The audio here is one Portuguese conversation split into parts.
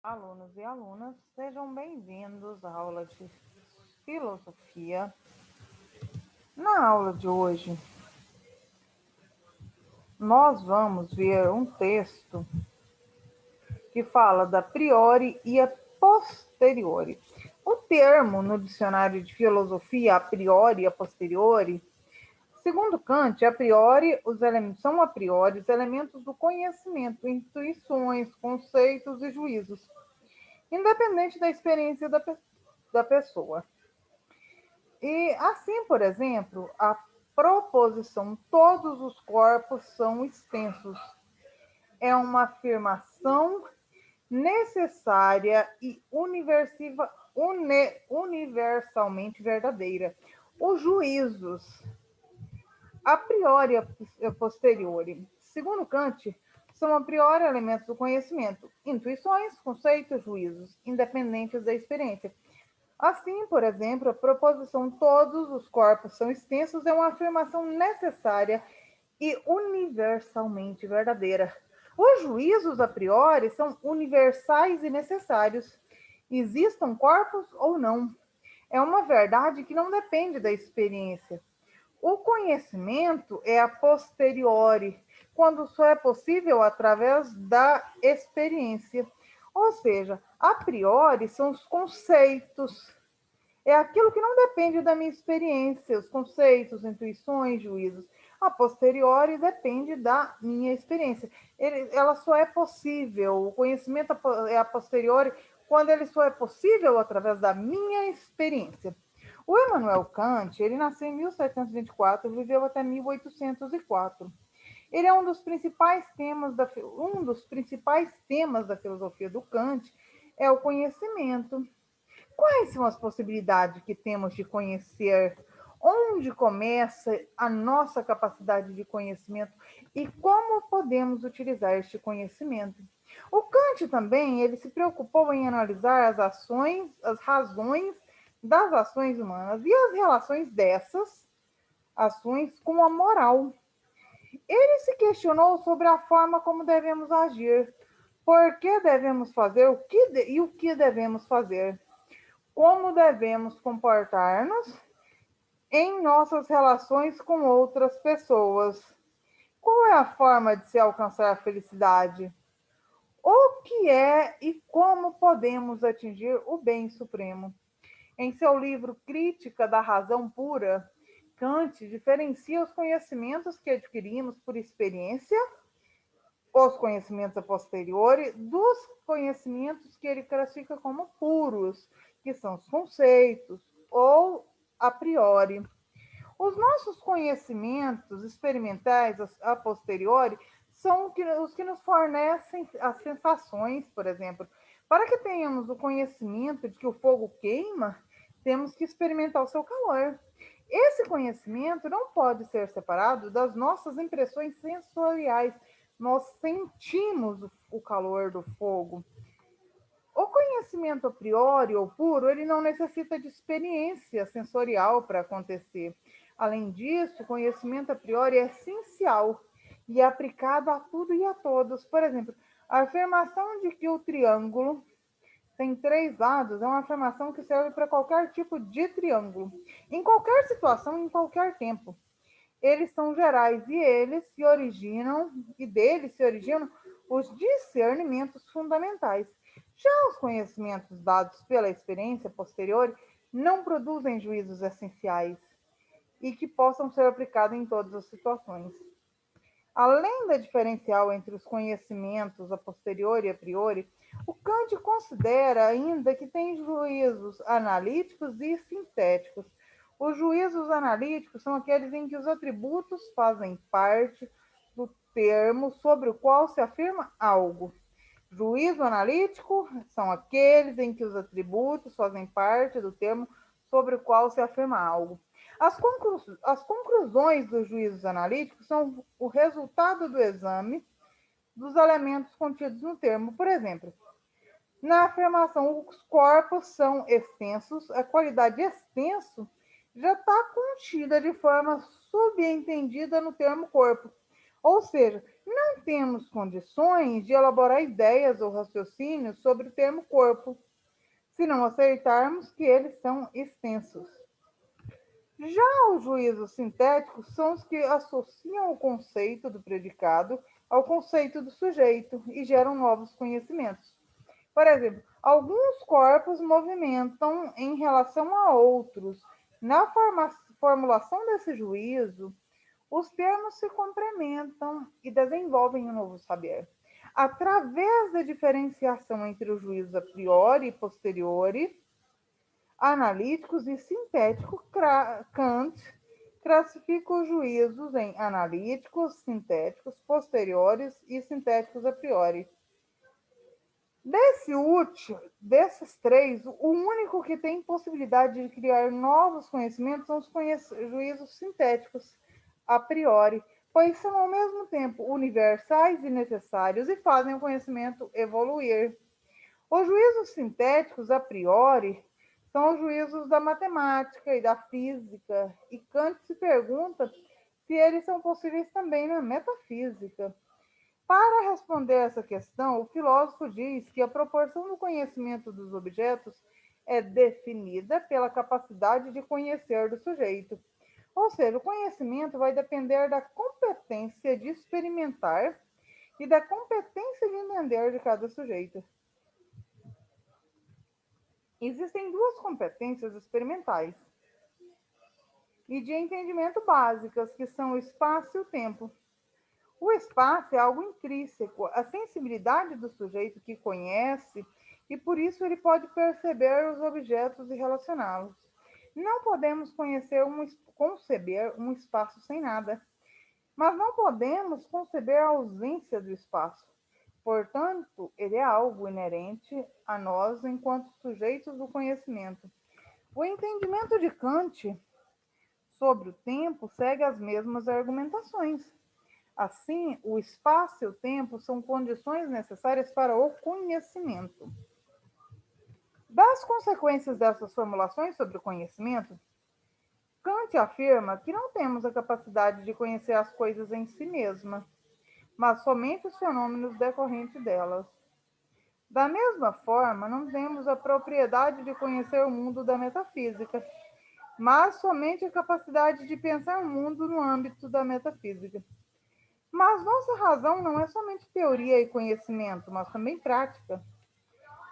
Alunos e alunas, sejam bem-vindos à aula de filosofia. Na aula de hoje, nós vamos ver um texto que fala da priori e a posteriori. O termo no dicionário de filosofia, a priori e a posteriori, segundo Kant, a priori, são a priori os elementos do conhecimento, intuições, conceitos e juízos, independente da experiência da pessoa. E assim, por exemplo, a proposição todos os corpos são extensos é uma afirmação necessária e universalmente verdadeira. Os juízos, a priori e a posteriori, segundo Kant, são a priori elementos do conhecimento, intuições, conceitos, juízos, independentes da experiência. Assim, por exemplo, a proposição todos os corpos são extensos é uma afirmação necessária e universalmente verdadeira. Os juízos a priori são universais e necessários, existam corpos ou não. É uma verdade que não depende da experiência. O conhecimento é a posteriori, quando só é possível através da experiência. Ou seja, a priori são os conceitos. É aquilo que não depende da minha experiência, os conceitos, intuições, juízos. A posteriori depende da minha experiência. Ela só é possível, o conhecimento é a posteriori quando ele só é possível através da minha experiência. O Immanuel Kant, ele nasceu em 1724 e viveu até 1804. Ele é um dos principais temas da filosofia do Kant é o conhecimento. Quais são as possibilidades que temos de conhecer? Onde começa a nossa capacidade de conhecimento e como podemos utilizar este conhecimento? O Kant também, ele se preocupou em analisar as ações, as razões das ações humanas e as relações dessas ações com a moral. Ele se questionou sobre a forma como devemos agir, por que devemos fazer e o que devemos fazer, como devemos comportar-nos em nossas relações com outras pessoas. Qual é a forma de se alcançar a felicidade? O que é e como podemos atingir o bem supremo? Em seu livro Crítica da Razão Pura, Kant diferencia os conhecimentos que adquirimos por experiência, os conhecimentos a posteriori, dos conhecimentos que ele classifica como puros, que são os conceitos, ou a priori. Os nossos conhecimentos experimentais a posteriori são os que nos fornecem as sensações, por exemplo. Para que tenhamos o conhecimento de que o fogo queima, temos que experimentar o seu calor. Esse conhecimento não pode ser separado das nossas impressões sensoriais. Nós sentimos o calor do fogo. O conhecimento a priori ou puro, ele não necessita de experiência sensorial para acontecer. Além disso, o conhecimento a priori é essencial e é aplicado a tudo e a todos. Por exemplo, a afirmação de que o triângulo tem 3 lados é uma afirmação que serve para qualquer tipo de triângulo, em qualquer situação, em qualquer tempo. Eles são gerais e deles se originam os discernimentos fundamentais. Já os conhecimentos dados pela experiência posterior não produzem juízos essenciais e que possam ser aplicados em todas as situações. Além da diferencial entre os conhecimentos a posteriori e a priori, o Kant considera ainda que tem juízos analíticos e sintéticos. Os juízos analíticos são aqueles em que os atributos fazem parte do termo sobre o qual se afirma algo. Juízo analítico são aqueles em que os atributos fazem parte do termo sobre o qual se afirma algo. As conclusões dos juízos analíticos são o resultado do exame dos elementos contidos no termo. Por exemplo, na afirmação os corpos são extensos, a qualidade extenso já está contida de forma subentendida no termo corpo. Ou seja, Não temos condições de elaborar ideias ou raciocínios sobre o termo corpo, se não aceitarmos que eles são extensos. Já os juízos sintéticos são os que associam o conceito do predicado ao conceito do sujeito e geram novos conhecimentos. Por exemplo, alguns corpos movimentam em relação a outros. Na formulação desse juízo, os termos se complementam e desenvolvem um novo saber. Através da diferenciação entre os juízos a priori e posteriori, analíticos e sintéticos, Kant classifica os juízos em analíticos, sintéticos, posteriores e sintéticos a priori. Desses três, o único que tem possibilidade de criar novos conhecimentos são os juízos sintéticos, a priori, pois são ao mesmo tempo universais e necessários e fazem o conhecimento evoluir. Os juízos sintéticos, a priori, são os juízos da matemática e da física, e Kant se pergunta se eles são possíveis também na metafísica. Para responder essa questão, o filósofo diz que a proporção do conhecimento dos objetos é definida pela capacidade de conhecer do sujeito. Ou seja, o conhecimento vai depender da competência de experimentar e da competência de entender de cada sujeito. Existem duas competências experimentais e de entendimento básicas, que são o espaço e o tempo. O espaço é algo intrínseco, a sensibilidade do sujeito que conhece, e por isso ele pode perceber os objetos e relacioná-los. Não podemos conceber um espaço sem nada, mas não podemos conceber a ausência do espaço. Portanto, ele é algo inerente a nós enquanto sujeitos do conhecimento. O entendimento de Kant sobre o tempo segue as mesmas argumentações. Assim, o espaço e o tempo são condições necessárias para o conhecimento. Das consequências dessas formulações sobre o conhecimento, Kant afirma que não temos a capacidade de conhecer as coisas em si mesma, mas somente os fenômenos decorrentes delas. Da mesma forma, não temos a propriedade de conhecer o mundo da metafísica, mas somente a capacidade de pensar o mundo no âmbito da metafísica. Mas nossa razão não é somente teoria e conhecimento, mas também prática.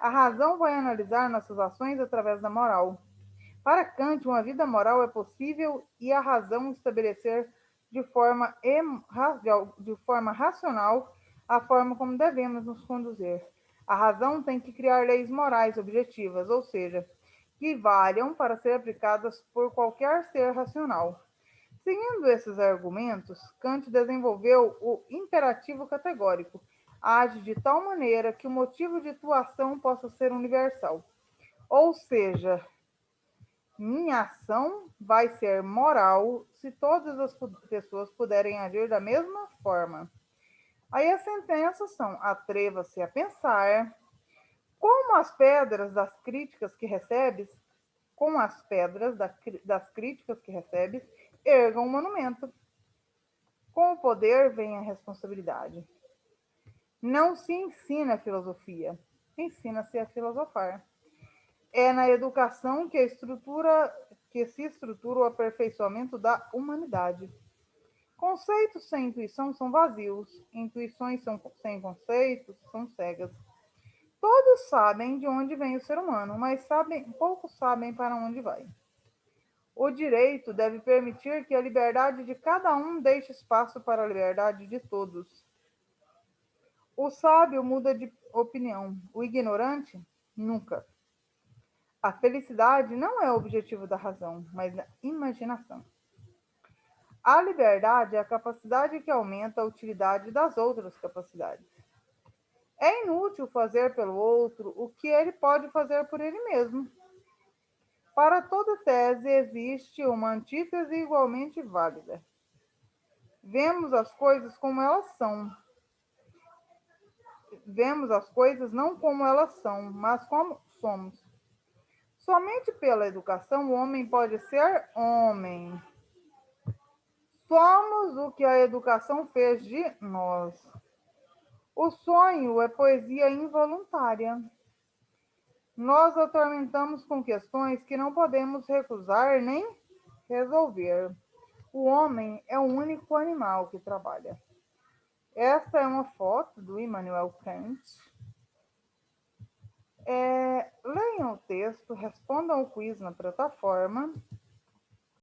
A razão vai analisar nossas ações através da moral. Para Kant, uma vida moral é possível e a razão estabelecer de forma racional a forma como devemos nos conduzir. A razão tem que criar leis morais objetivas, ou seja, que valham para ser aplicadas por qualquer ser racional. Seguindo esses argumentos, Kant desenvolveu o imperativo categórico. Age de tal maneira que o motivo de tua ação possa ser universal. Ou seja, minha ação vai ser moral se todas as pessoas puderem agir da mesma forma. Aí as sentenças são: atreva-se a pensar, como as pedras das críticas que recebes, com as pedras das críticas que recebes, ergam um monumento. Com o poder vem a responsabilidade. Não se ensina a filosofia, ensina-se a filosofar. É na educação que se estrutura o aperfeiçoamento da humanidade. Conceitos sem intuição são vazios, intuições sem conceitos são cegas. Todos sabem de onde vem o ser humano, mas poucos sabem para onde vai. O direito deve permitir que a liberdade de cada um deixe espaço para a liberdade de todos. O sábio muda de opinião, o ignorante, nunca. A felicidade não é o objetivo da razão, mas da imaginação. A liberdade é a capacidade que aumenta a utilidade das outras capacidades. É inútil fazer pelo outro o que ele pode fazer por ele mesmo. Para toda tese existe uma antítese igualmente válida. Vemos as coisas como elas são. Vemos as coisas não como elas são, mas como somos. Somente pela educação o homem pode ser homem. Somos o que a educação fez de nós. O sonho é poesia involuntária. Nós atormentamos com questões que não podemos recusar nem resolver. O homem é o único animal que trabalha. Esta é uma foto do Immanuel Kant. Leiam o texto, respondam o quiz na plataforma.